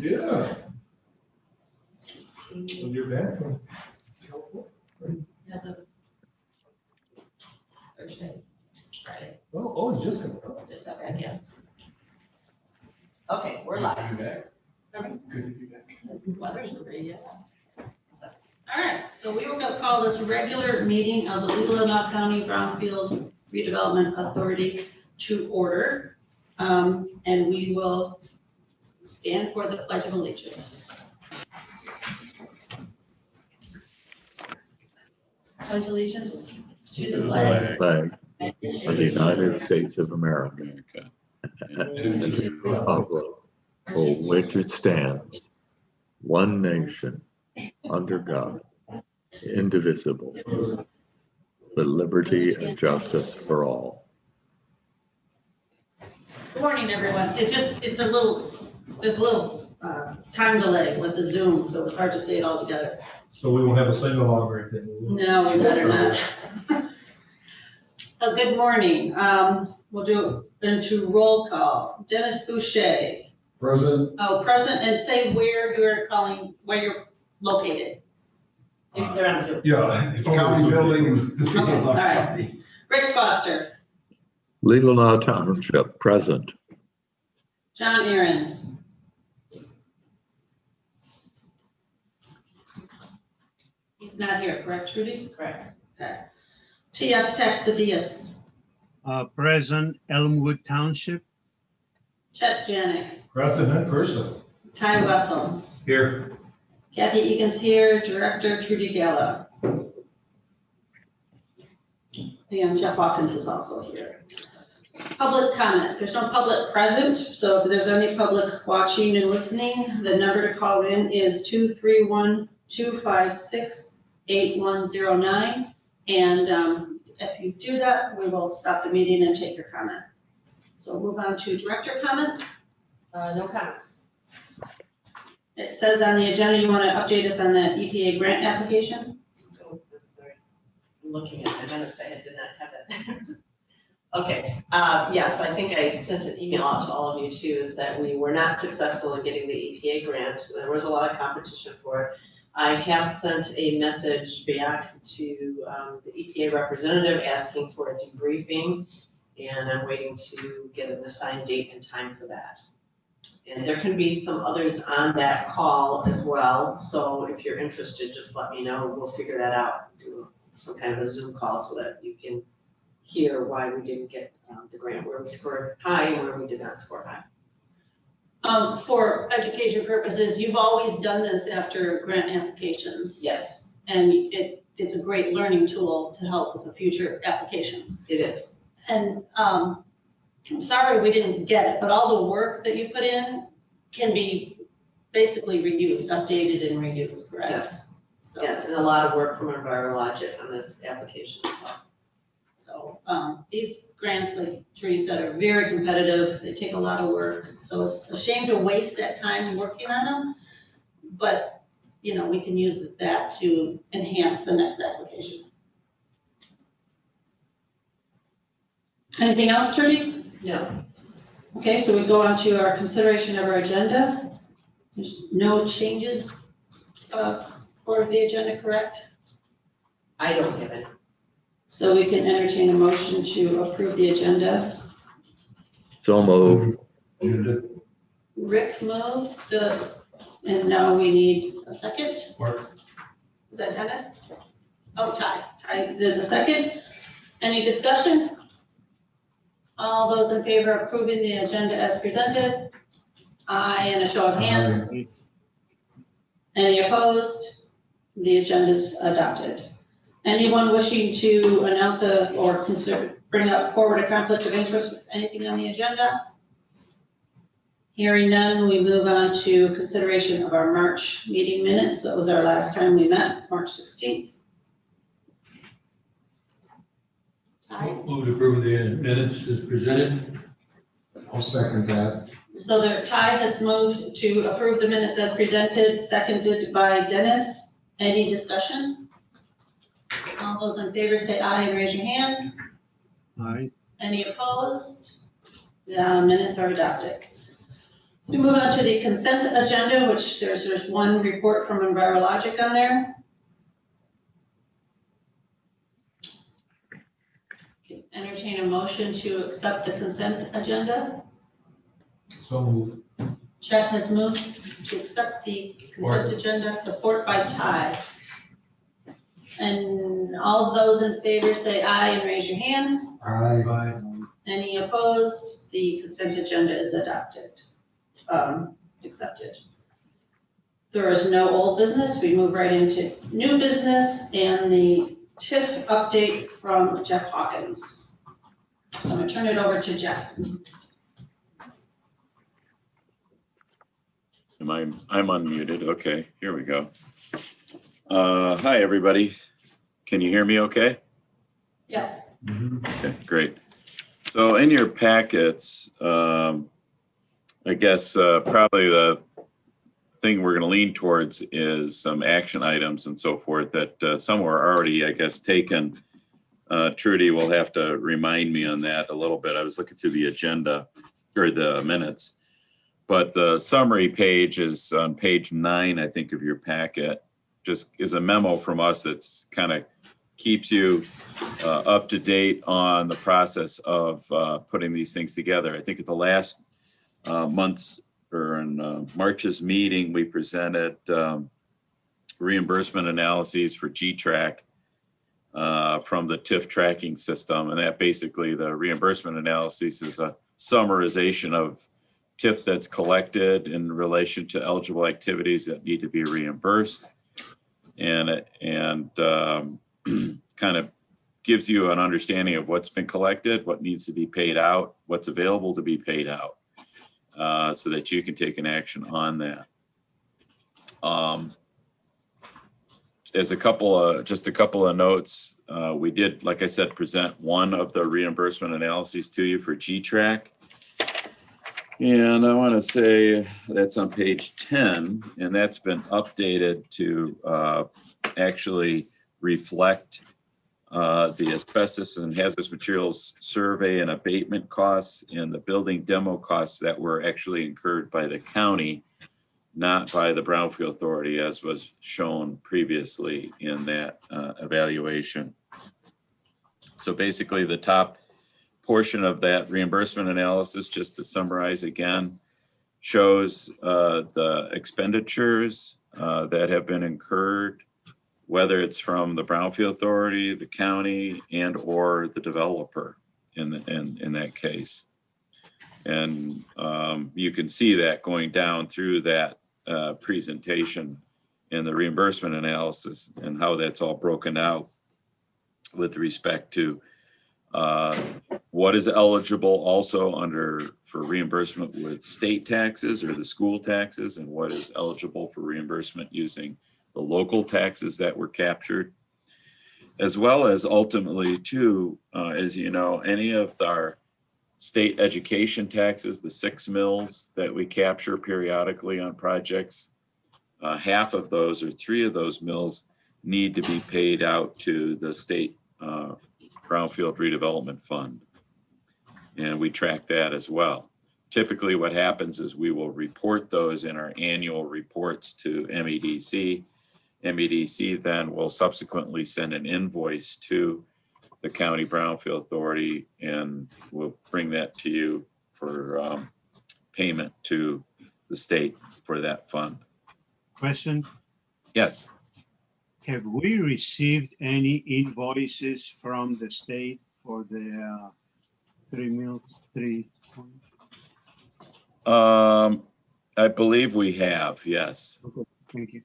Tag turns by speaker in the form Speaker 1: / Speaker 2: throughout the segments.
Speaker 1: Yeah. When you're back from California.
Speaker 2: As of Thursday, Friday,
Speaker 1: Oh, you just got out.
Speaker 2: just got back in. Okay, we're live.
Speaker 1: Good to be back.
Speaker 2: Pardon?
Speaker 1: Good to be back.
Speaker 2: Weather's great, yeah. So, all right, so we were gonna call this regular meeting of the Leelanau County Brownfield Redevelopment Authority to order. And we will stand for the Pledge of Allegiance. Pledge allegiance to the flag
Speaker 3: Flag of the United States of America, and to the republic for which it stands, one nation, under God, indivisible, with liberty and justice for all.
Speaker 2: Good morning, everyone. There's a little time delay with the Zoom, so it's hard to say it all together.
Speaker 1: So we won't have a sing-along or anything, will we?
Speaker 2: No, we better not. Good morning. We'll do into roll call. Dennis Boucher.
Speaker 1: Present.
Speaker 2: Oh, present, and say where you're located. If they're on Zoom.
Speaker 1: Yeah.
Speaker 4: It's county building.
Speaker 2: Okay, all right. Rick Foster.
Speaker 3: Leelanau Township, present.
Speaker 2: John Aarons. He's not here, correct, Trudy? Correct. Okay. TF Taxadias.
Speaker 5: Present, Elmwood Township.
Speaker 2: Chet Janik.
Speaker 1: Present in person.
Speaker 2: Ty Wessel.
Speaker 1: Here.
Speaker 2: Kathy Egan's here, Director Trudy Gala. And Jeff Watkins is also here. Public comment. There's no public present, so if there's any public watching and listening, the number to call in is 231-256-8109. And if you do that, we will stop the meeting and take your comment. So move on to director comments. No comments. It says on the agenda, you want to update us on the EPA grant application?
Speaker 6: Oh, I'm sorry. I'm looking at my minutes, I did not have that. Okay, yes, I think I sent an email out to all of you too, is that we were not successful in getting the EPA grant. There was a lot of competition for it. I have sent a message back to the EPA representative asking for a debriefing, and I'm waiting to get an assigned date and time for that. And there can be some others on that call as well, so if you're interested, just let me know, we'll figure that out, do some kind of a Zoom call so that you can hear why we didn't get the grant, where we scored high and where we did not score high.
Speaker 2: For education purposes, you've always done this after grant applications,
Speaker 6: Yes,
Speaker 2: and it's a great learning tool to help with the future applications.
Speaker 6: it is.
Speaker 2: And I'm sorry we didn't get it, but all the work that you put in can be basically reused, updated and reused, correct?
Speaker 6: Yes,
Speaker 2: So,
Speaker 6: yes, and a lot of work from EnviroLogic on this application as well.
Speaker 2: So these grants, like Trudy said, are very competitive. They take a lot of work. So it's a shame to waste that time working on them. But, you know, we can use that to enhance the next application. Anything else, Trudy?
Speaker 6: No,
Speaker 2: Okay, so we go on to our consideration of our agenda. There's no changes for the agenda, correct?
Speaker 6: I don't have any.
Speaker 2: So we can entertain a motion to approve the agenda.
Speaker 3: So moved.
Speaker 2: Rick moved, and now we need a second.
Speaker 1: Mark.
Speaker 2: Is that Dennis? Oh, Ty. Ty did the second. Any discussion? All those in favor of approving the agenda as presented? Aye, and a show of hands. Any opposed? The agenda is adopted. Anyone wishing to announce or bring up forward a conflict of interest with anything on the agenda? Hearing none, we move on to consideration of our March meeting minutes. That was our last time we met, March 16th. Ty?
Speaker 7: Move to approve the minutes as presented.
Speaker 4: I'll second that.
Speaker 2: So Ty has moved to approve the minutes as presented, seconded by Dennis. Any discussion? All those in favor say aye and raise your hand.
Speaker 5: Aye.
Speaker 2: Any opposed? The minutes are adopted. So we move on to the consent agenda, which there's one report from Envirologic on there. Entertain a motion to accept the consent agenda.
Speaker 1: So moved.
Speaker 2: Chet has moved to accept the consent agenda, support by Ty. And all those in favor say aye and raise your hand.
Speaker 4: Aye.
Speaker 2: Any opposed? The consent agenda is adopted, accepted. There is no old business. We move right into new business and the TIF update from Jeff Hawkins. So I'm gonna turn it over to Jeff.
Speaker 8: I'm unmuted. Okay, here we go. Hi, everybody. Can you hear me okay?
Speaker 2: Yes.
Speaker 8: Okay, great. So in your packets, I guess probably the thing we're going to lean towards is some action items and so forth that some were already, I guess, taken. Trudy will have to remind me on that a little bit. I was looking through the agenda or the minutes. But the summary page is on page 9, I think, of your packet. Just is a memo from us that's kind of keeps you up to date on the process of putting these things together. I think at the last month's or in March's meeting, we presented reimbursement analyses for G-Track from the TIF tracking system. And that basically, the reimbursement analysis is a summarization of TIF that's collected in relation to eligible activities that need to be reimbursed, and kind of gives you an understanding of what's been collected, what needs to be paid out, what's available to be paid out, so that you can take an action on that. As just a couple of notes, we did, like I said, present one of the reimbursement analyses to you for G-Track. And I want to say that's on page 10, and that's been updated to actually reflect the asbestos and hazardous materials survey and abatement costs and the building demo costs that were actually incurred by the county, not by the Brownfield Authority, as was shown previously in that evaluation. So basically, the top portion of that reimbursement analysis, just to summarize again, shows the expenditures that have been incurred, whether it's from the Brownfield Authority, the county, and or the developer in that case. And you can see that going down through that presentation in the reimbursement analysis and how that's all broken out with respect to what is eligible also for reimbursement with state taxes or the school taxes, and what is eligible for reimbursement using the local taxes that were captured, as well as ultimately too, as you know, any of our state education taxes, the 6 mills that we capture periodically on projects, half of those or 3 of those mills need to be paid out to the state Brownfield Redevelopment Fund. And we track that as well. Typically what happens is we will report those in our annual reports to MEDC. MEDC then will subsequently send an invoice to the County Brownfield Authority, and we'll bring that to you for payment to the state for that fund.
Speaker 5: Question,
Speaker 8: Yes.
Speaker 5: have we received any invoices from the state for the 3 mills, 3?
Speaker 8: I believe we have, yes.
Speaker 5: Okay, thank you.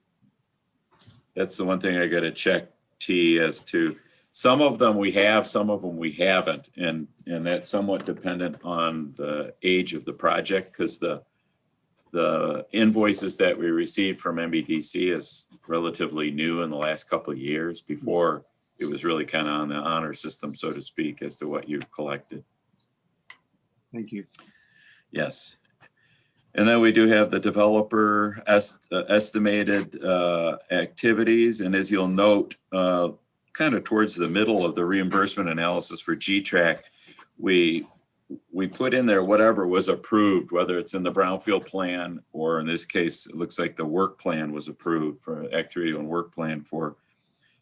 Speaker 8: That's the one thing I got to check, T, as to some of them we have, some of them we haven't. And that's somewhat dependent on the age of the project, because the invoices that we received from MEDC is relatively new in the last couple of years. Before, it was really kind of on the honor system, so to speak, as to what you've collected.
Speaker 5: Thank you.
Speaker 8: Yes. And then we do have the developer estimated activities. And as you'll note, kind of towards the middle of the reimbursement analysis for G-Track, we we put in there whatever was approved, whether it's in the Brownfield plan, or in this case, it looks like the work plan was approved for Act 381 work plan for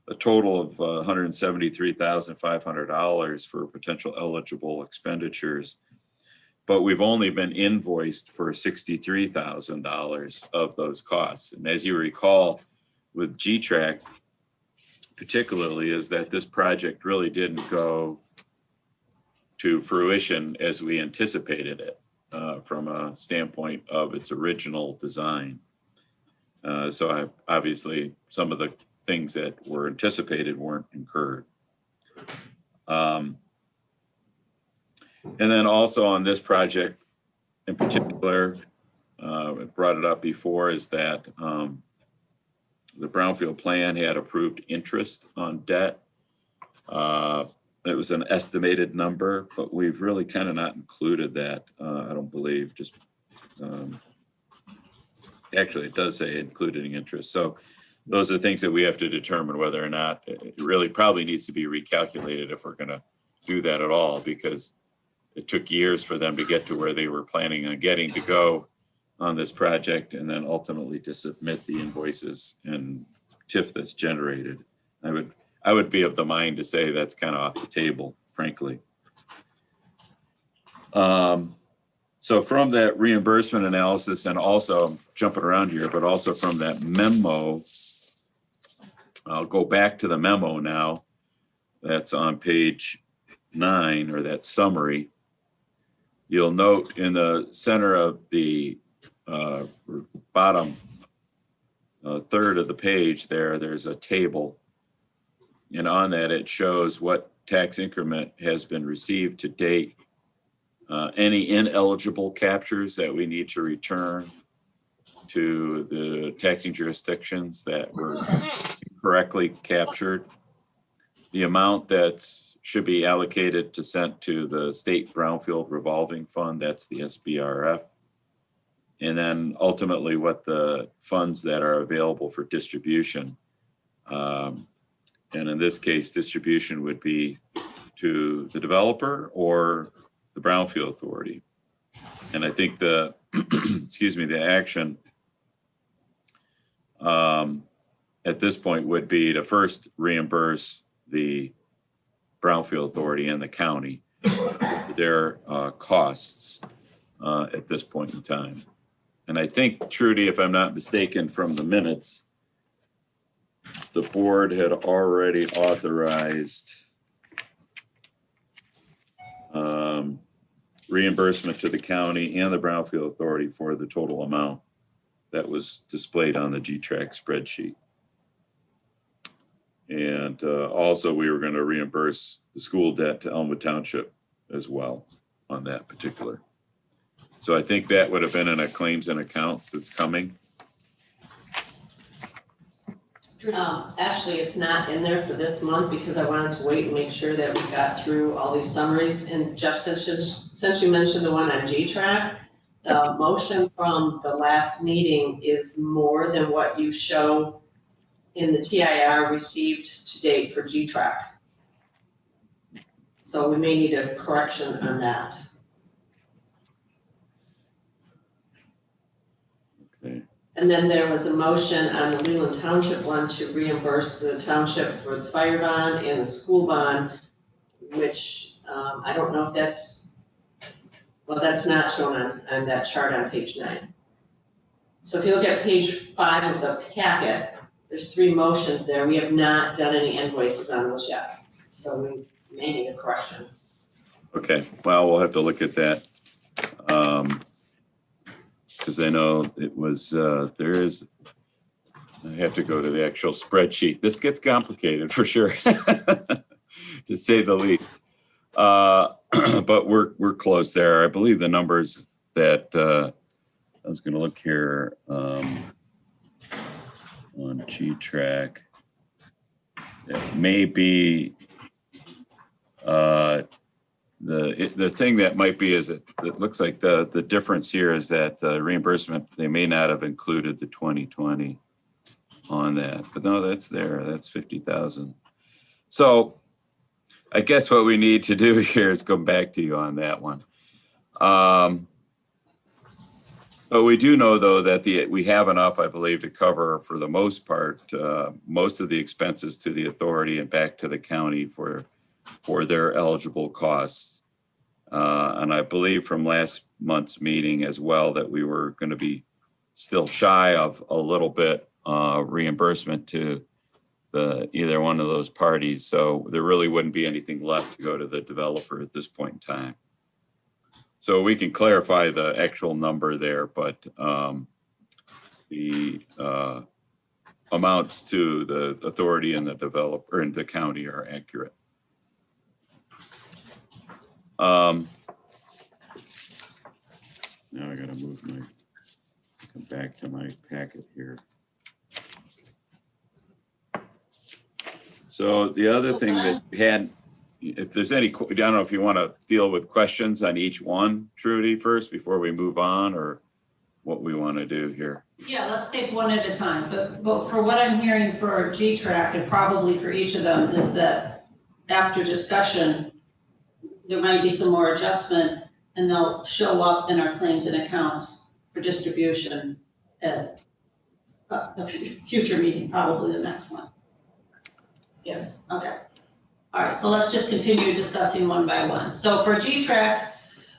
Speaker 8: a total of $173,500 for potential eligible expenditures. But we've only been invoiced for $63,000 of those costs. And as you recall, with G-Track particularly, is that this project really didn't go to fruition as we anticipated it from a standpoint of its original design. So obviously some of the things that were anticipated weren't incurred. And then also on this project in particular, I brought it up before, is that the Brownfield plan had approved interest on debt. It was an estimated number, but we've really kind of not included that. I don't believe, just actually it does say including interest. So those are things that we have to determine whether or not it really probably needs to be recalculated if we're going to do that at all, because it took years for them to get to where they were planning on getting to go on this project, and then ultimately to submit the invoices and TIF that's generated. I would be of the mind to say that's kind of off the table, frankly. So from that reimbursement analysis, and also I'm jumping around here, but also from that memo, I'll go back to the memo now. That's on page 9, or that summary. You'll note in the center of the bottom third of the page there's a table. And on that, it shows what tax increment has been received to date, any ineligible captures that we need to return to the taxing jurisdictions that were correctly captured, the amount that should be allocated to sent to the state Brownfield revolving fund, that's the SBRF, and then ultimately what the funds that are available for distribution. And in this case, distribution would be to the developer or the Brownfield Authority. And I think the, excuse me, the action at this point would be to first reimburse the Brownfield Authority and the county their costs at this point in time. And I think, Trudy, if I'm not mistaken from the minutes, the board had already authorized reimbursement to the county and the Brownfield Authority for the total amount that was displayed on the G-Track spreadsheet. And also we were going to reimburse the school debt to Elmwood Township as well on that particular. So I think that would have been in a claims and accounts that's coming.
Speaker 6: Actually, it's not in there for this month because I wanted to wait and make sure that we got through all these summaries. And Jeff, since you mentioned the one on G-Track, the motion from the last meeting is more than what you show in the TIR received to date for G-Track. So we may need a correction on that.
Speaker 8: Okay.
Speaker 6: And then there was a motion on the Leelanau Township one to reimburse the township for the fire bond and the school bond, which I don't know if that's, well, that's not shown on that chart on page 9. So if you look at page 5 of the packet, there's 3 motions there. We have not done any invoices on those yet. So we may need a correction.
Speaker 8: Okay, well, we'll have to look at that. Because I know it was, I have to go to the actual spreadsheet. This gets complicated for sure, to say the least. But we're close there. I believe the numbers that I was going to look here on G-Track. It may be the thing that might be is it looks like the difference here is that the reimbursement, they may not have included the 2020 on that, but no, that's there. That's 50,000. So I guess what we need to do here is go back to you on that one. But we do know, though, that we have enough, I believe, to cover, for the most part, most of the expenses to the authority and back to the county for their eligible costs. And I believe from last month's meeting as well that we were going to be still shy of a little bit reimbursement to either one of those parties. So there really wouldn't be anything left to go to the developer at this point in time. So we can clarify the actual number there, but the amounts to the authority and the developer and the county are accurate. Now I gotta come back to my packet here. So the other thing that we had, if there's any, I don't know if you want to deal with questions on each one, Trudy, first before we move on, or what we want to do here.
Speaker 2: Yeah, let's take one at a time, but for what I'm hearing for G-Track and probably for each of them is that after discussion, there might be some more adjustment and they'll show up in our claims and accounts for distribution at a future meeting, probably the next one.
Speaker 6: Yes.
Speaker 2: Okay. All right, so let's just continue discussing one by one. So for G-Track,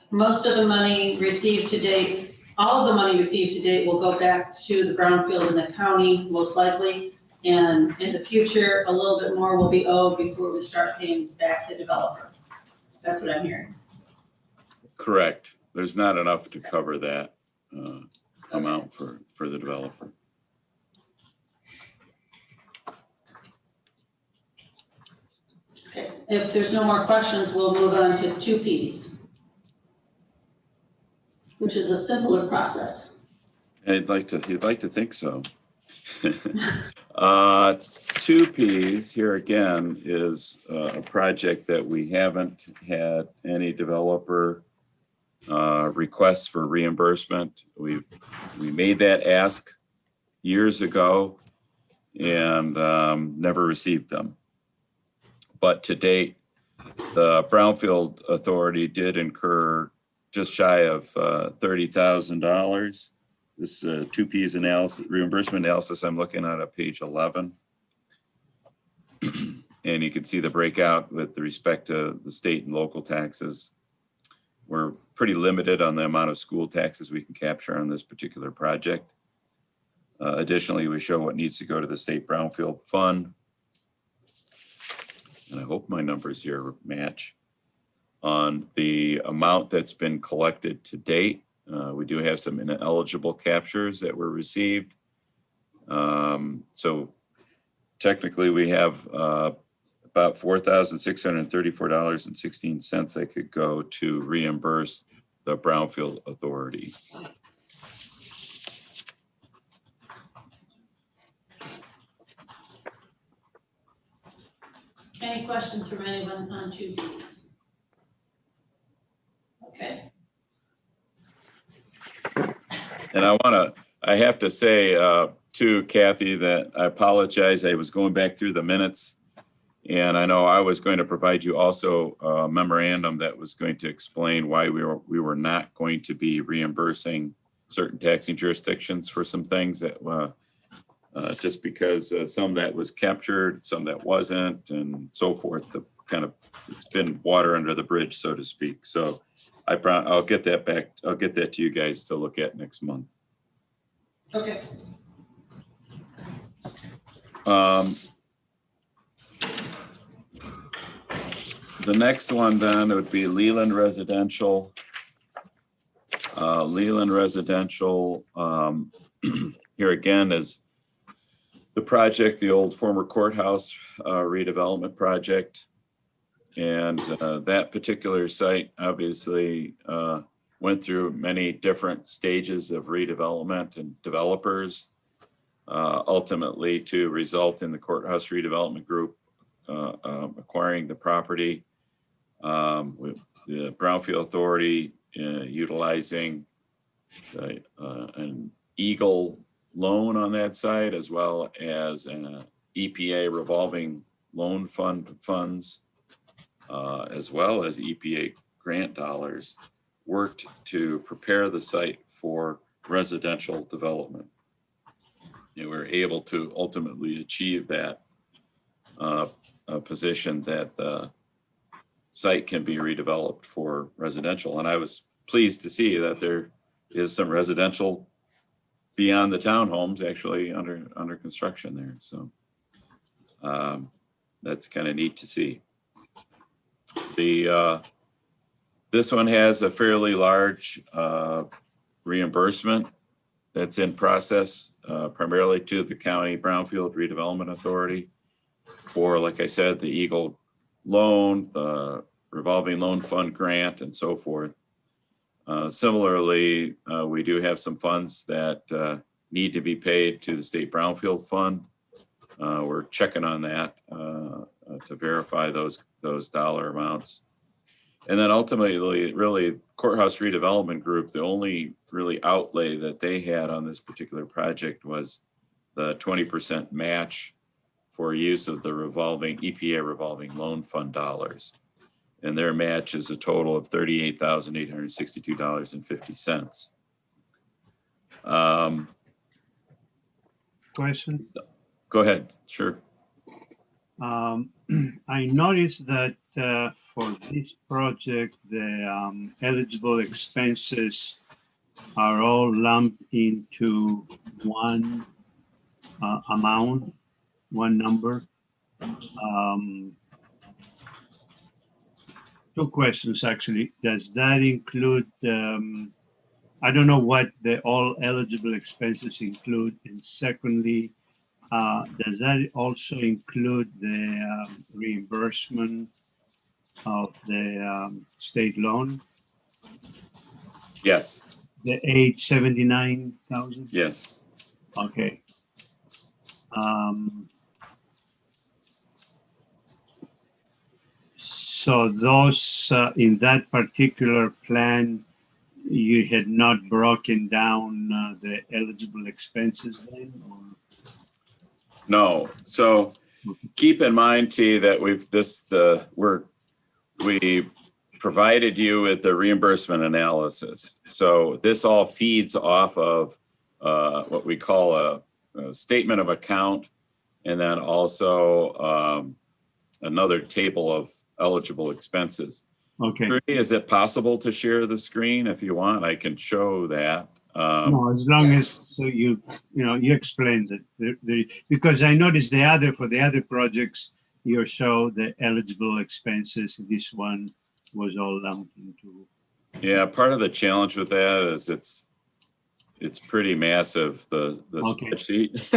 Speaker 2: most of the money received to date, all of the money received to date will go back to the Brownfield and the county, most likely. And in the future, a little bit more will be owed before we start paying back the developer. That's what I'm hearing.
Speaker 8: Correct. There's not enough to cover that amount for the developer.
Speaker 2: Okay, if there's no more questions, we'll move on to 2Ps, which is a simpler process.
Speaker 8: You'd like to think so. 2Ps here again is a project that we haven't had any developer requests for reimbursement. We made that ask years ago and never received them. But to date, the Brownfield Authority did incur just shy of $30,000. This 2Ps analysis, reimbursement analysis, I'm looking at page 11. And you can see the breakout with respect to the state and local taxes. We're pretty limited on the amount of school taxes we can capture on this particular project. Additionally, we show what needs to go to the state Brownfield Fund. And I hope my numbers here match on the amount that's been collected to date. We do have some ineligible captures that were received. So technically we have about $4,634.16 that could go to reimburse the Brownfield Authority.
Speaker 2: Any questions from anyone on 2Ps? Okay.
Speaker 8: And I have to say to Kathy that I apologize. I was going back through the minutes and I know I was going to provide you also a memorandum that was going to explain why we were not going to be reimbursing certain taxing jurisdictions for some things that just because some that was captured, some that wasn't, and so forth. It's been water under the bridge, so to speak. So I'll get that back. I'll get that to you guys to look at next month.
Speaker 2: Okay.
Speaker 8: The next one then would be Leland Residential. Leland Residential, here again is the project, the old former courthouse redevelopment project. And that particular site obviously went through many different stages of redevelopment and developers, ultimately to result in the courthouse redevelopment group acquiring the property. With the Brownfield Authority utilizing an Eagle loan on that site, as well as an EPA revolving loan funds, as well as EPA grant dollars worked to prepare the site for residential development. We were able to ultimately achieve that position that the site can be redeveloped for residential. And I was pleased to see that there is some residential beyond the townhomes actually under construction there. So that's kind of neat to see. This one has a fairly large reimbursement that's in process, primarily to the county Brownfield Redevelopment Authority for, like I said, the Eagle loan, the revolving loan fund grant, and so forth. Similarly, we do have some funds that need to be paid to the State Brownfield Fund. We're checking on that to verify those dollar amounts. And then ultimately, really, Courthouse Redevelopment Group, the only really outlay that they had on this particular project was the 20% match for use of the EPA revolving loan fund dollars. And their match is a total of $38,862.50.
Speaker 5: Question.
Speaker 8: Go ahead, sure.
Speaker 5: I noticed that for this project, the eligible expenses are all lumped into one amount, one number. Two questions, actually. Does that include, I don't know what the all eligible expenses include. And secondly, does that also include the reimbursement of the state loan?
Speaker 8: Yes.
Speaker 5: The $879,000?
Speaker 8: Yes.
Speaker 5: Okay. So those, in that particular plan, you had not broken down the eligible expenses then? Or?
Speaker 8: No. So keep in mind, T, that we provided you with the reimbursement analysis. So this all feeds off of what we call a statement of account, and then also another table of eligible expenses.
Speaker 5: Okay.
Speaker 8: Is it possible to share the screen? If you want, I can show that.
Speaker 5: No, as long as so you explained it, because I noticed for the other projects, you show the eligible expenses. This one was all lumped into.
Speaker 8: Yeah, part of the challenge with that is it's pretty massive, the
Speaker 5: Okay.
Speaker 8: spreadsheet.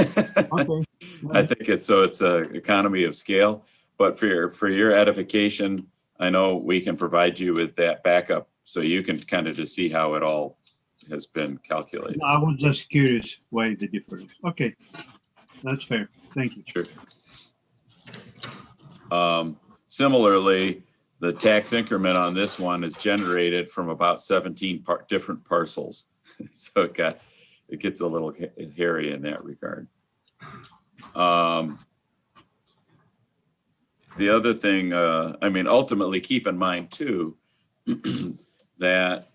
Speaker 5: Okay.
Speaker 8: I think it's an economy of scale, but for your edification, I know we can provide you with that backup so you can kind of just see how it all has been calculated.
Speaker 5: No, I was just curious why the difference. Okay, that's fair. Thank you.
Speaker 8: Sure. Similarly, the tax increment on this one is generated from about 17 different parcels. So it gets a little hairy in that regard. The other thing, ultimately keep in mind too, that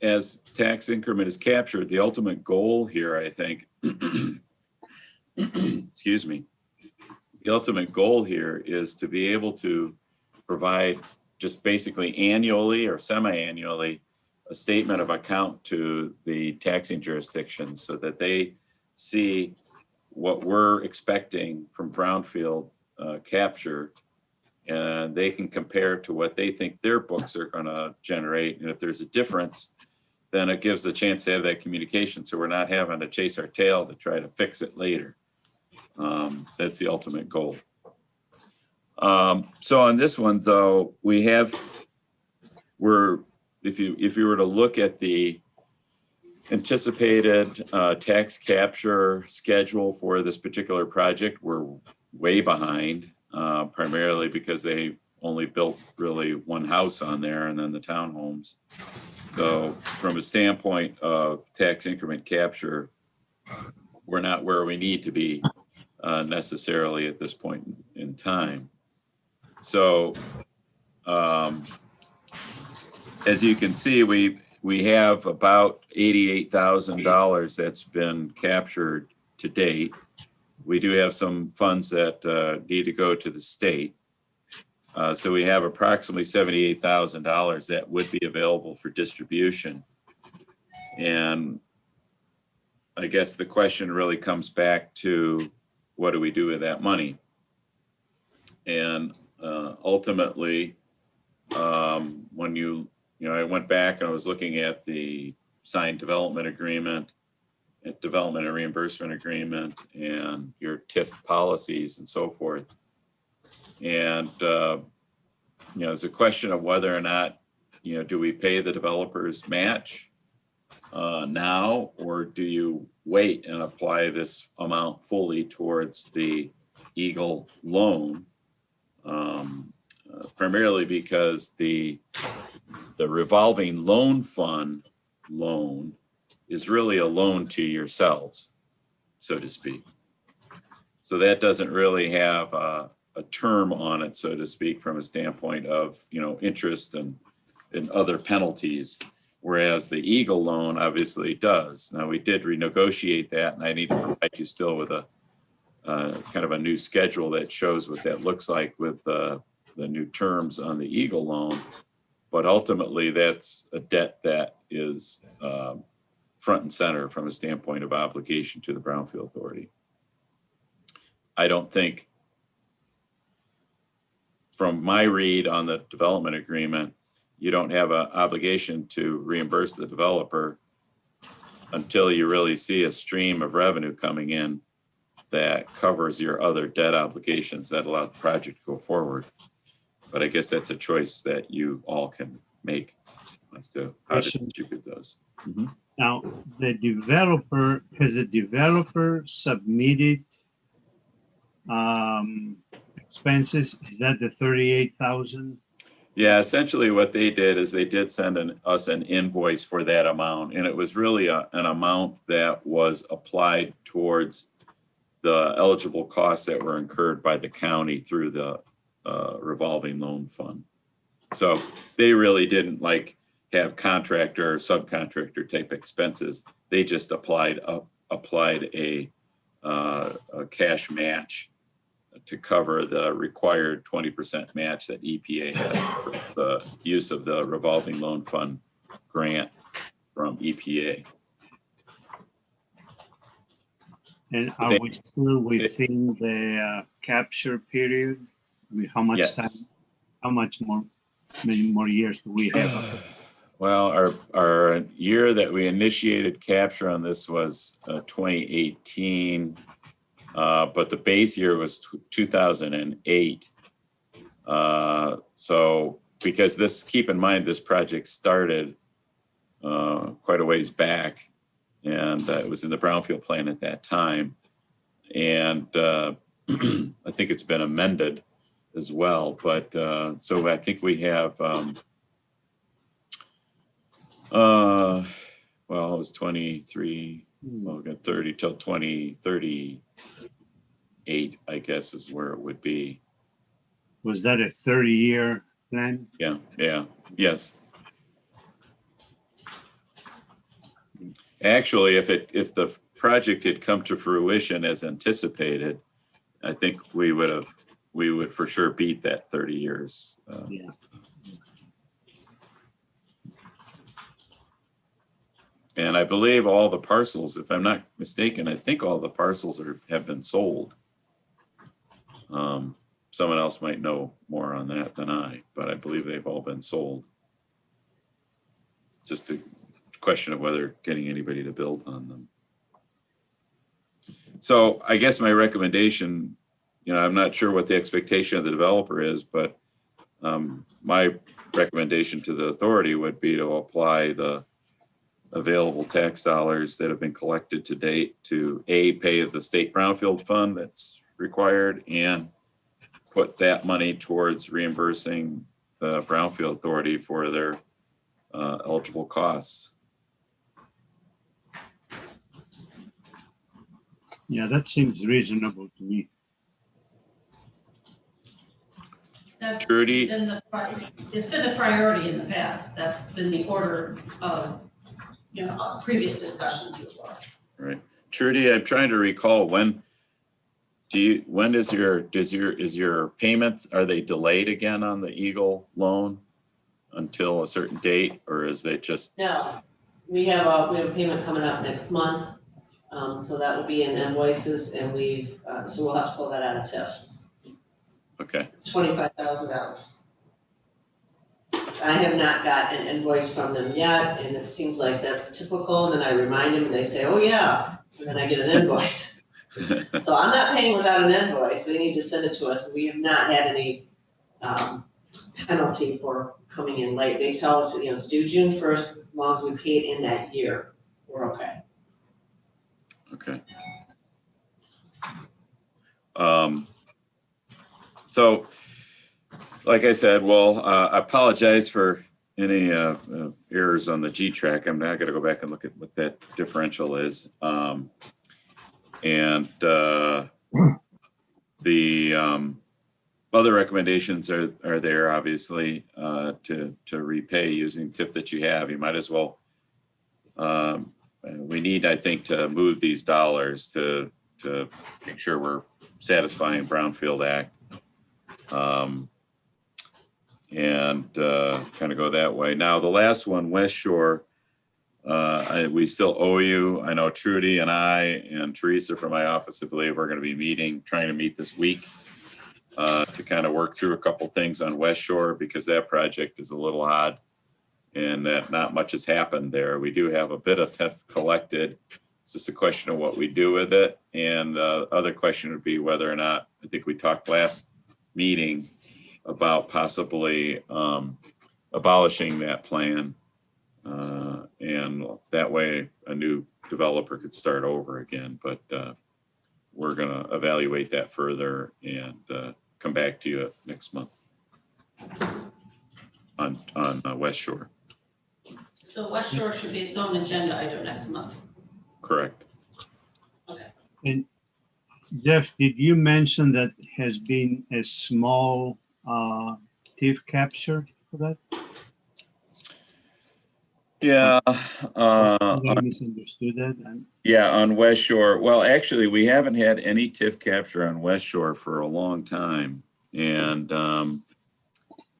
Speaker 8: as tax increment is captured, the ultimate goal here, I think, excuse me, the ultimate goal here is to be able to provide just basically annually or semi-annually a statement of account to the taxing jurisdictions so that they see what we're expecting from Brownfield capture, and they can compare to what they think their books are going to generate. And if there's a difference, then it gives a chance to have that communication. So we're not having to chase our tail to try to fix it later. That's the ultimate goal. So on this one though, if you were to look at the anticipated tax capture schedule for this particular project, we're way behind, primarily because they only built really one house on there and then the townhomes. So from a standpoint of tax increment capture, we're not where we need to be necessarily at this point in time. So as you can see, we have about $88,000 that's been captured to date. We do have some funds that need to go to the state. So we have approximately $78,000 that would be available for distribution. And I guess the question really comes back to, what do we do with that money? And ultimately, when I went back and I was looking at the signed development agreement, development and reimbursement agreement, and your TIF policies and so forth. And, it's a question of whether or not, do we pay the developers match now, or do you wait and apply this amount fully towards the Eagle loan? Primarily because the revolving loan fund loan is really a loan to yourselves, so to speak. So that doesn't really have a term on it, so to speak, from a standpoint of, interest and other penalties, whereas the Eagle loan obviously does. Now, we did renegotiate that, and I need to provide you still with a kind of a new schedule that shows what that looks like with the new terms on the Eagle loan. But ultimately, that's a debt that is front and center from a standpoint of obligation to the Brownfield Authority. I don't think, from my read on the development agreement, you don't have an obligation to reimburse the developer until you really see a stream of revenue coming in that covers your other debt obligations that allow the project to go forward. But I guess that's a choice that you all can make as to how to distribute those. Mm-hmm.
Speaker 5: Now, has the developer submitted expenses? Is that the 38,000?
Speaker 8: Yeah, essentially what they did is they did send us an invoice for that amount, and it was really an amount that was applied towards the eligible costs that were incurred by the county through the revolving loan fund. So they really didn't have contractor or subcontractor type expenses. They just applied a cash match to cover the required 20% match that EPA had for the use of the revolving loan fund grant from EPA.
Speaker 5: And are we still within the capture period? I mean, how much time, how much more, many more years do we have?
Speaker 8: Well, our year that we initiated capture on this was 2018, but the base year was 2008. So because keep in mind, this project started quite a ways back, and it was in the Brownfield plan at that time. And I think it's been amended as well. But so I think we have, well, it was 23, well, we got 30 till 2038, I guess is where it would be.
Speaker 5: Was that a 30-year plan?
Speaker 8: Yeah, yes. Actually, if the project had come to fruition as anticipated, I think we would for sure beat that 30 years.
Speaker 5: Yeah.
Speaker 8: And I believe all the parcels, if I'm not mistaken, I think all the parcels have been sold. Someone else might know more on that than I, but I believe they've all been sold. Just a question of whether getting anybody to build on them. So I guess my recommendation, I'm not sure what the expectation of the developer is, but my recommendation to the authority would be to apply the available tax dollars that have been collected to date to pay the state Brownfield fund that's required, and put that money towards reimbursing the Brownfield Authority for their eligible costs.
Speaker 5: Yeah, that seems reasonable to me.
Speaker 2: That's
Speaker 8: Trudy?
Speaker 2: been it's been the priority in the past. That's been the order of, previous discussions as well.
Speaker 8: Right. Trudy, I'm trying to recall when is your payments, are they delayed again on the Eagle loan until a certain date, or is they just,
Speaker 6: No, we have a payment coming up next month, so that will be in invoices, and so we'll have to pull that out of TIF.
Speaker 8: okay,
Speaker 6: It's $25,000. I have not got an invoice from them yet, and it seems like that's typical, and then I remind them, and they say, oh yeah, and then I get an invoice. So I'm not paying without an invoice, they need to send it to us, we have not had any penalty for coming in late. They tell us, it's due June 1st, as long as we pay it in that year, we're okay.
Speaker 8: okay. So, like I said, well, I apologize for any errors on the G track. I'm now going to go back and look at what that differential is. And the other recommendations are there, obviously, to repay using TIF that you have. You might as well. We need, I think, to move these dollars to make sure we're satisfying Brownfield Act. And kind of go that way. Now, the last one, West Shore, we still owe you. I know Trudy and I and Teresa from my office, I believe, we're going to be trying to meet this week to kind of work through a couple things on West Shore, because that project is a little odd and that not much has happened there. We do have a bit of TIF collected. It's just a question of what we do with it. And the other question would be whether or not, I think we talked last meeting about possibly abolishing that plan. And that way a new developer could start over again. But we're going to evaluate that further and come back to you next month on West Shore.
Speaker 2: So West Shore should be its own agenda item next month.
Speaker 8: Correct.
Speaker 2: Okay.
Speaker 5: And Jeff, did you mention that has been a small TIF capture for that?
Speaker 8: Yeah.
Speaker 5: I misunderstood that.
Speaker 8: Yeah, on West Shore. Well, actually, we haven't had any TIF capture on West Shore for a long time. And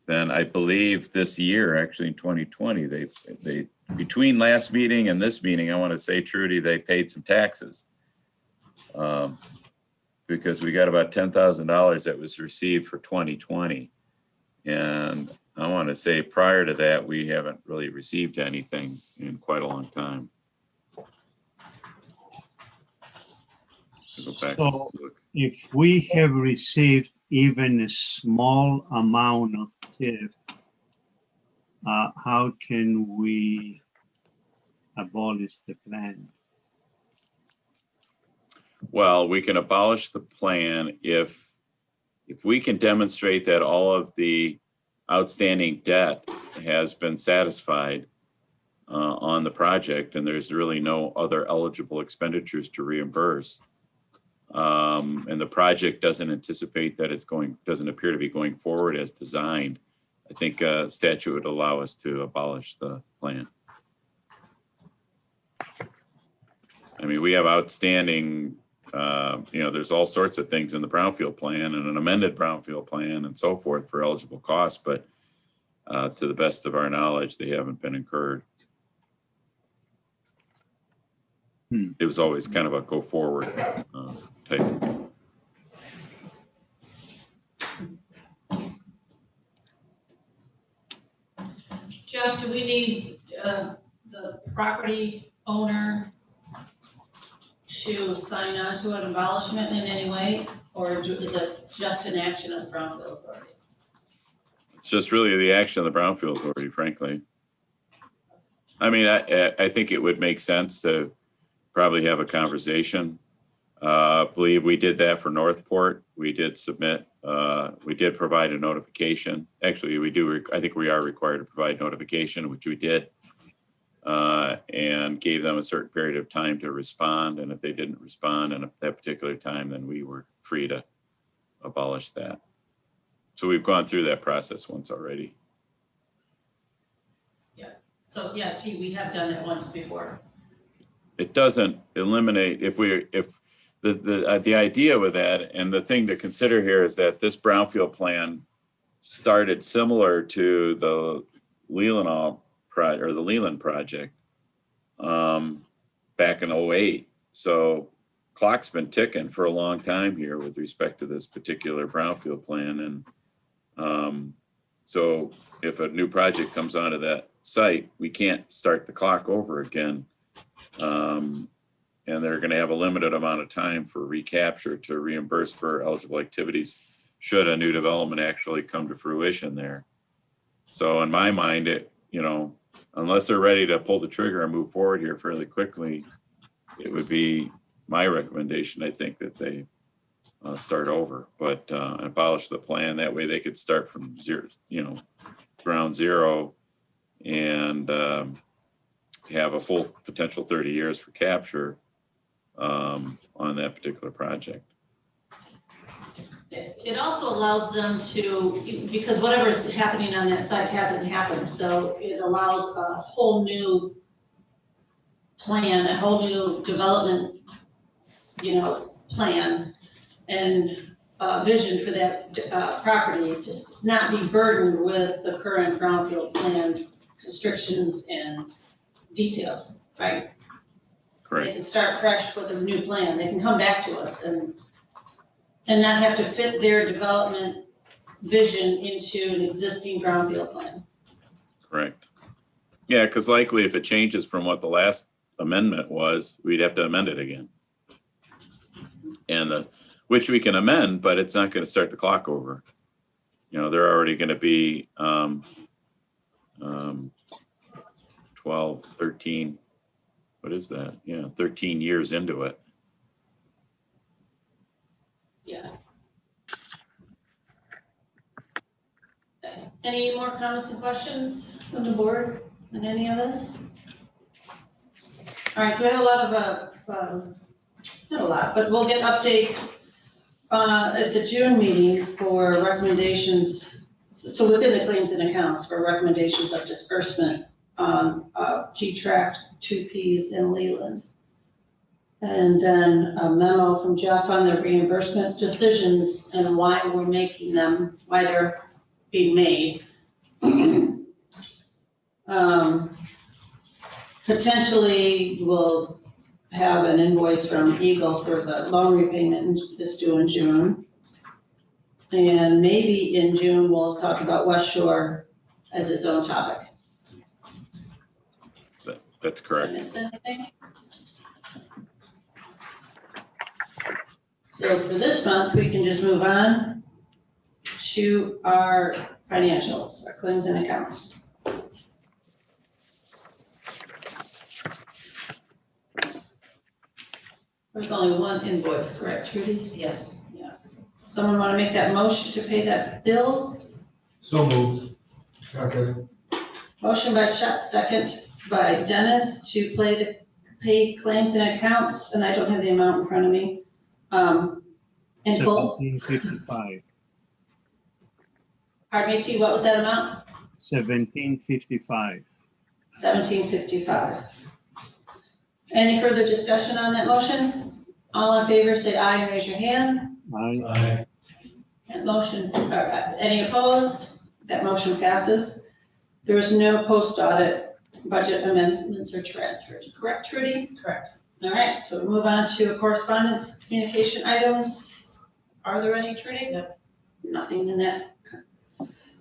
Speaker 8: then I believe this year, actually in 2020, they between last meeting and this meeting, I want to say, Trudy, they paid some taxes. Because we got about $10,000 that was received for 2020. And I want to say prior to that, we haven't really received anything in quite a long time.
Speaker 5: So if we have received even a small amount of TIF, how can we abolish the plan?
Speaker 8: Well, we can abolish the plan if we can demonstrate that all of the outstanding debt has been satisfied on the project, and there's really no other eligible expenditures to reimburse. And the project doesn't anticipate that doesn't appear to be going forward as designed. I think statute would allow us to abolish the plan. I mean, we have outstanding, there's all sorts of things in the Brownfield plan and an amended Brownfield plan and so forth for eligible costs, but to the best of our knowledge, they haven't been incurred. It was always kind of a go forward type thing.
Speaker 2: Jeff, do we need the property owner to sign on to an abolishment in any way? Or is this just an action of the Brownfield Authority?
Speaker 8: It's just really the action of the Brownfield Authority, frankly. I mean, I think it would make sense to probably have a conversation. I believe we did that for Northport. We did submit, we did provide a notification. Actually, I think we are required to provide notification, which we did, and gave them a certain period of time to respond. And if they didn't respond in that particular time, then we were free to abolish that. So we've gone through that process once already.
Speaker 2: So, yeah, T, we have done that once before.
Speaker 8: It doesn't eliminate, if the idea with that, and the thing to consider here is that this brownfield plan started similar to the Leelanau or the Leland project back in 08. So clock's been ticking for a long time here with respect to this particular brownfield plan. And so if a new project comes onto that site, we can't start the clock over again. And they're going to have a limited amount of time for recapture to reimburse for eligible activities should a new development actually come to fruition there. So in my mind, unless they're ready to pull the trigger and move forward here fairly quickly, it would be my recommendation, I think, that they start over, but abolish the plan. That way they could start from zero, ground zero, and have a full potential 30 years for capture on that particular project.
Speaker 2: It also allows them to, because whatever's happening on that site hasn't happened, so it allows a whole new plan, a whole new development, plan and vision for that property, just not be burdened with the current brownfield plans, constrictions and details, right?
Speaker 8: Correct.
Speaker 2: They can start fresh with a new plan. They can come back to us and not have to fit their development vision into an existing brownfield plan.
Speaker 8: Correct. Yeah, because likely if it changes from what the last amendment was, we'd have to amend it again. And which we can amend, but it's not going to start the clock over. They're already going to be 12, 13, what is that? Yeah, 13 years into it.
Speaker 2: Yeah. Okay. Any more comments and questions from the board on any of this? All right, so we have a lot of, not a lot, but we'll get updates at the June meeting for recommendations. So within the claims and accounts for recommendations of disbursement on G-Tract, 2Ps, and Leland. And then a memo from Jeff on the reimbursement decisions and why we're making them, why they're being made. Potentially we'll have an invoice from Eagle for the loan repayment that's due in June. And maybe in June, we'll talk about West Shore as its own topic.
Speaker 8: That's
Speaker 2: Did I
Speaker 8: correct.
Speaker 2: miss anything? So for this month, we can just move on to our financials, our claims and accounts. There's only one invoice, correct, Trudy?
Speaker 6: Yes.
Speaker 2: Yeah. Someone want to make that motion to pay that bill?
Speaker 1: So moved.
Speaker 4: Second.
Speaker 2: Motion by Chet, second by Dennis to pay claims and accounts, and I don't have the amount in front of me. In full.
Speaker 5: 1755.
Speaker 2: Pardon me, T, what was that amount?
Speaker 5: 1755.
Speaker 2: 1755. Any further discussion on that motion? All in favor, say aye and raise your hand.
Speaker 5: Aye.
Speaker 2: That motion, any opposed? That motion passes. There is no post audit budget amendments or transfers, correct, Trudy?
Speaker 6: Correct.
Speaker 2: All right, so we'll move on to correspondence communication items. Are there any, Trudy?
Speaker 6: No.
Speaker 2: Nothing in that.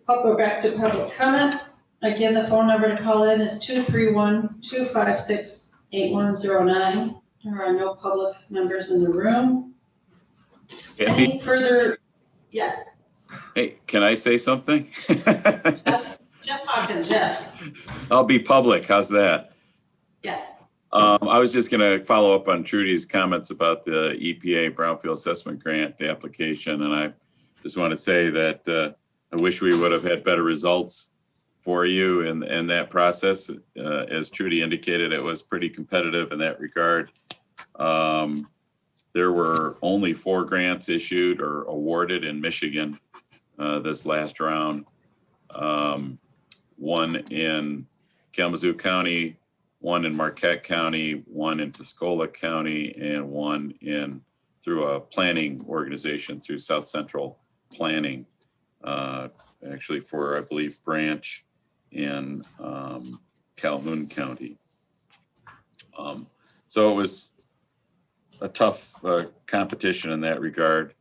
Speaker 2: I'll go back to public comment. Again, the phone number to call in is 231-256-8109. There are no public members in the room. Any further? Yes,
Speaker 8: Hey, can I say something?
Speaker 2: Jeff Hawkins, yes.
Speaker 8: I'll be public. How's that?
Speaker 2: Yes.
Speaker 8: I was just going to follow up on Trudy's comments about the EPA Brownfield Assessment Grant, the application. And I just want to say that I wish we would have had better results for you in that process. As Trudy indicated, it was pretty competitive in that regard. There were only 4 grants issued or awarded in Michigan this last round. One in Kalamazoo County, one in Marquette County, one in Tuscola County, and one through a planning organization through South Central Planning, actually for, I believe, Branch in Calhoun County. So it was a tough competition in that regard.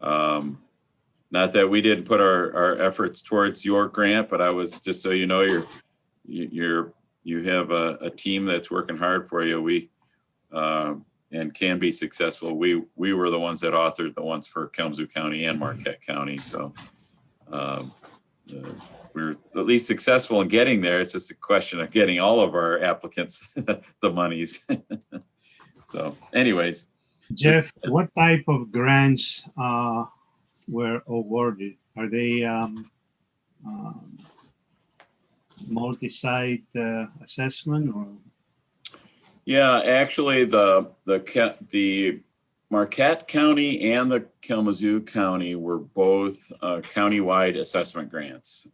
Speaker 8: Not that we didn't put our efforts towards your grant, but I was, just so you know, you have a team that's working hard for you. We and can be successful. We were the ones that authored the ones for Kalamazoo County and Marquette County. So we're at least successful in getting there. It's just a question of getting all of our applicants the monies. So anyways.
Speaker 5: Jeff, what type of grants were awarded? Are they multi-site assessment or?
Speaker 8: Yeah, actually, the Marquette County and the Kalamazoo County were both countywide assessment grants,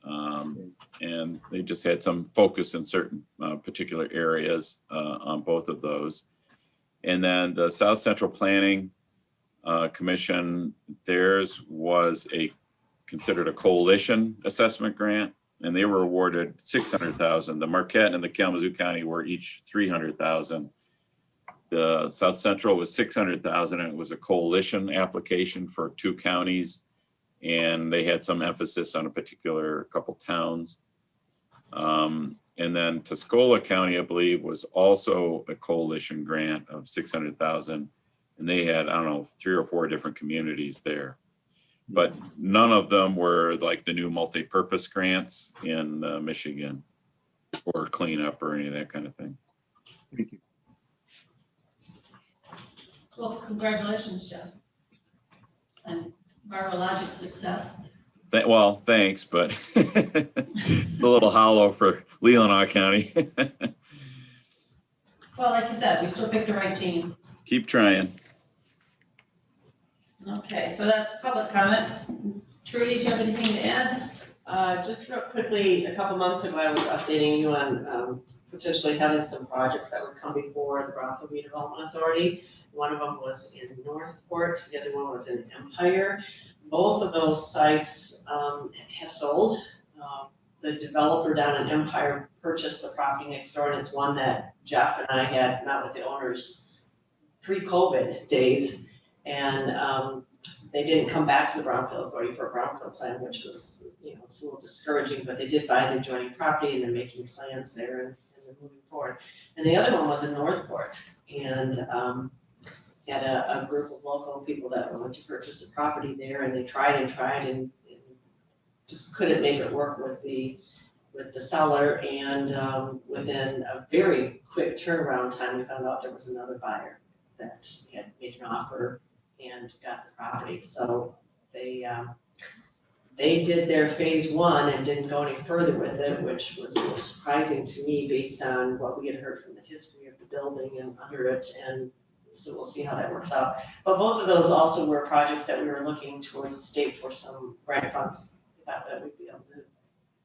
Speaker 8: and they just had some focus in certain particular areas on both of those. And then the South Central Planning Commission, theirs was considered a coalition assessment grant, and they were awarded $600,000. The Marquette and the Kalamazoo County were each $300,000. The South Central was $600,000, and it was a coalition application for 2 counties, and they had some emphasis on a particular couple towns. And then Tuscola County, I believe, was also a coalition grant of $600,000, and they had, I don't know, 3 or 4 different communities there. But none of them were like the new multi-purpose grants in Michigan or cleanup or any of that kind of thing.
Speaker 5: Thank you.
Speaker 2: Well, congratulations, Jeff. And virologic success.
Speaker 8: Well, thanks, but it's a little hollow for Leelanau County.
Speaker 2: Well, like you said, we still picked the right team.
Speaker 8: Keep trying.
Speaker 2: Okay, so that's public comment. Trudy, do you have anything to add?
Speaker 6: Just real quickly, a couple months ago, I was updating you on potentially having some projects that would come before the Brownfield Redevelopment Authority. One of them was in Northport, the other one was in Empire. Both of those sites have sold. The developer down in Empire purchased the property next door, and it's one that Jeff and I had met with the owners pre-COVID days. And they didn't come back to the Brownfield Authority for a Brownfield plan, which was, it's a little discouraging, but they did buy the adjoining property and they're making plans there and they're moving forward. And the other one was in Northport, and had a group of local people that wanted to purchase the property there, and they tried and just couldn't make it work with the seller. And within a very quick turnaround time, we found out there was another buyer that had made an offer and got the property. So they did their phase 1 and didn't go any further with it, which was a little surprising to me based on what we had heard from the history of the building and under it. And so we'll see how that works out. But both of those also were projects that we were looking towards the state for some grant funds. We thought that we'd be able to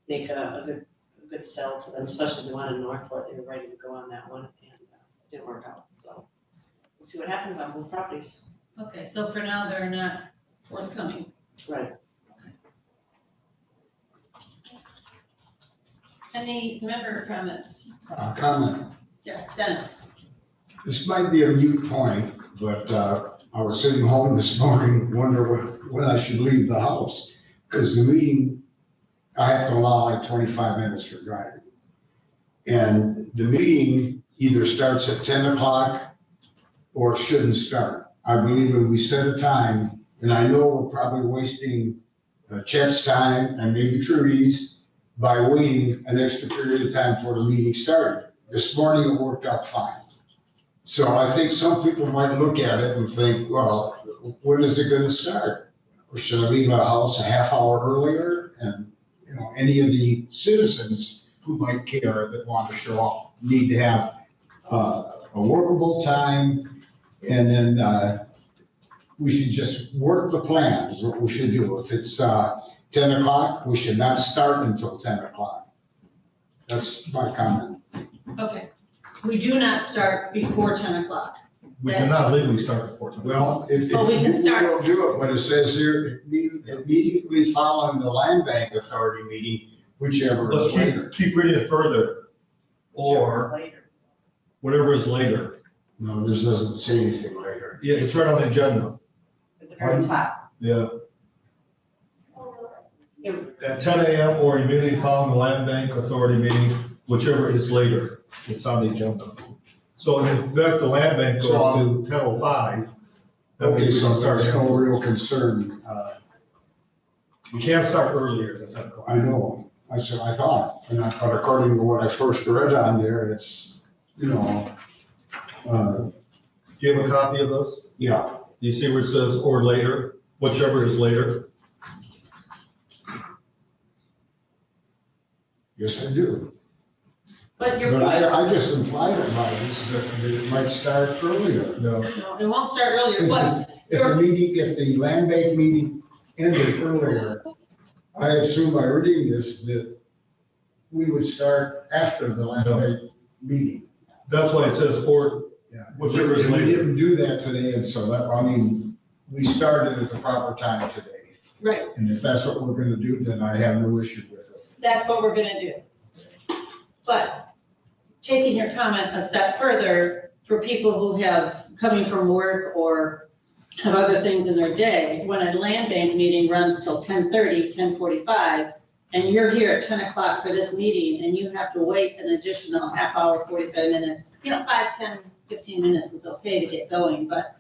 Speaker 6: make a good sell to them, especially the one in Northport. They were ready to go on that one, and it didn't work out. So we'll see what happens on both properties.
Speaker 2: Okay, so for now, they're not forthcoming.
Speaker 6: Right.
Speaker 2: Any member comments?
Speaker 4: Comment.
Speaker 2: Yes, Dennis.
Speaker 4: This might be a moot point, but I was sitting home this morning, wonder when I should leave the house. Because the meeting, I have to allow like 25 minutes for driving. And the meeting either starts at 10 o'clock or shouldn't start. I believe when we set a time, and I know we're probably wasting Chet's time and maybe Trudy's by waiting an extra period of time before the meeting started. This morning it worked out fine. So I think some people might look at it and think, well, when is it going to start? Or should I leave the house a half hour earlier? And any of the citizens who might care that want to show up need to have a workable time. And then we should just work the plan is what we should do. If it's 10 o'clock, we should not start until 10 o'clock. That's my comment.
Speaker 2: Okay. We do not start before 10 o'clock.
Speaker 1: We cannot legally start before 10.
Speaker 4: Well, if
Speaker 2: But we can start-
Speaker 4: we'll do it, but it says here, immediately following the Land Bank Authority meeting, whichever is
Speaker 1: Let's
Speaker 4: later.
Speaker 1: keep reading it further, or
Speaker 6: Later.
Speaker 1: whatever is later.
Speaker 4: No, this doesn't say anything later.
Speaker 1: Yeah, it's right on the agenda.
Speaker 6: At the very top.
Speaker 1: Yeah. At 10 a.m. or immediately following the Land Bank Authority meeting, whichever is later. It's on the agenda. So in effect, the Land Bank goes to 10:05. That
Speaker 4: Okay,
Speaker 1: means we
Speaker 4: so
Speaker 1: can start
Speaker 4: there's no
Speaker 1: early.
Speaker 4: real concern.
Speaker 1: We can't start earlier than 10 o'clock.
Speaker 4: I know, I said, I thought, but according to what I first read on there, it's, you know,
Speaker 1: Do you have a copy of those?
Speaker 4: yeah.
Speaker 1: Do you see where it says or later, whichever is later?
Speaker 4: Yes, I do.
Speaker 2: But your
Speaker 4: But
Speaker 2: point,
Speaker 4: I just implied it by this, that it might start earlier.
Speaker 1: No.
Speaker 2: no, it won't start earlier, but
Speaker 4: If the land bank meeting ended earlier, I assume by reading this that we would start after the land bank meeting.
Speaker 1: That's why it says or,
Speaker 4: Yeah.
Speaker 1: whichever is
Speaker 4: We
Speaker 1: later.
Speaker 4: didn't do that today, and so that, I mean, we started at the proper time today.
Speaker 2: right,
Speaker 4: And if that's what we're gonna do, then I have no issue with it.
Speaker 2: that's what we're gonna do. But taking your comment a step further, for people who have, coming from work or have other things in their day, when a land bank meeting runs till 10:30, 10:45, and you're here at 10 o'clock for this meeting, and you have to wait an additional half hour, 45 minutes, 5, 10, 15 minutes is okay to get going, but,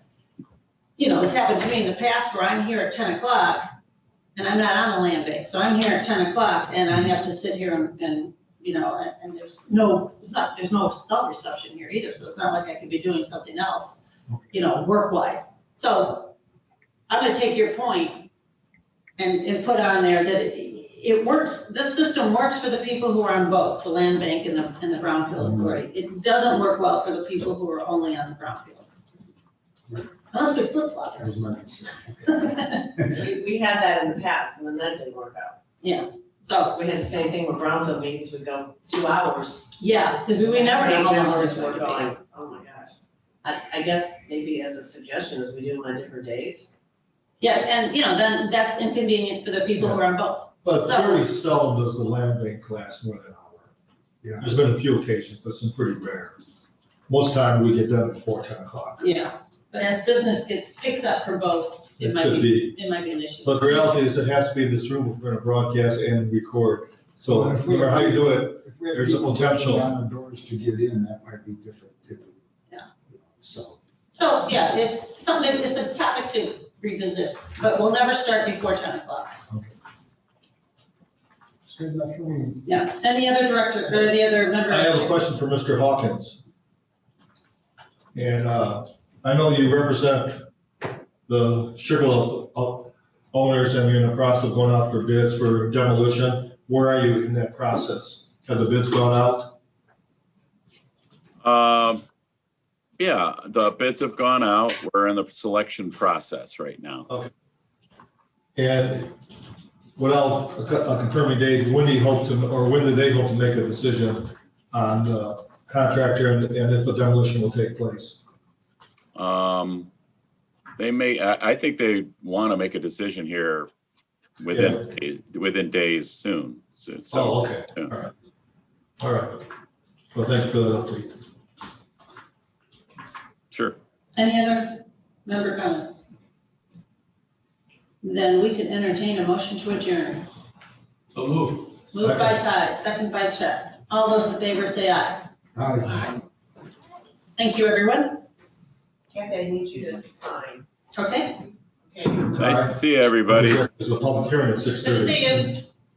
Speaker 2: it's happened to me in the past where I'm here at 10 o'clock, and I'm not on the land bank, so I'm here at 10 o'clock, and I have to sit here and there's no cell reception here either, so it's not like I could be doing something else, work-wise. So I'm gonna take your point and put on there that it works, this system works for the people who are on both, the land bank and the Brownfield Authority. It doesn't work well for the people who are only on the Brownfield. Unless we flip-flop.
Speaker 4: That was my concern.
Speaker 6: We had that in the past and then that didn't work out.
Speaker 2: Yeah,
Speaker 6: So
Speaker 2: so,
Speaker 6: we had the same thing with Brownfield meetings would go 2 hours.
Speaker 2: yeah, because we never know how long
Speaker 6: Members
Speaker 2: it's
Speaker 6: were
Speaker 2: going to
Speaker 6: going, oh my gosh. I guess maybe as a suggestion is we do them on different days.
Speaker 2: be. Yeah, and, then that's inconvenient for the people who are on both.
Speaker 1: But
Speaker 2: So-
Speaker 1: very seldom does the land bank last more than an hour.
Speaker 4: Yeah.
Speaker 1: There's been a few occasions, but some pretty rare. Most time we get done before 10 o'clock.
Speaker 2: Yeah, but as business picks up for both, it might
Speaker 1: could
Speaker 2: be an issue.
Speaker 1: But the reality is it has to be in this room, we're gonna broadcast and record. So no matter how you do it,
Speaker 4: If we had
Speaker 1: there's a
Speaker 4: people
Speaker 1: potential.
Speaker 4: knocking on the doors to get in, that might be different too.
Speaker 2: Yeah.
Speaker 4: So.
Speaker 2: So, yeah, it's a topic to revisit, but we'll never start before 10 o'clock.
Speaker 4: It's good enough for me.
Speaker 2: Yeah, any other director, or any other member?
Speaker 1: I have a question for Mr. Hawkins. And I know you represent the Sugarloaf owners and you're in the process of going out for bids for demolition. Where are you in that process? Have the bids gone out?
Speaker 8: Yeah, the bids have gone out. We're in the selection process right now.
Speaker 1: And without a confirming date, when do they hope to make a decision on the contractor and if the demolition will take place?
Speaker 8: I think they want to make a decision here within days soon. So
Speaker 1: Okay.
Speaker 8: soon.
Speaker 1: All right. Well, thank you for the update.
Speaker 8: Sure.
Speaker 2: Any other member comments? Then we can entertain a motion to adjourn.
Speaker 7: So move.
Speaker 2: Moved by Ty, second by Chet. All those in favor say aye.
Speaker 4: Aye.
Speaker 2: Thank you, everyone.
Speaker 6: Kathy, I need you to sign.
Speaker 2: Okay,
Speaker 6: Okay.
Speaker 8: Nice to see everybody.
Speaker 1: There's a public hearing at 6:30.
Speaker 2: good to see you.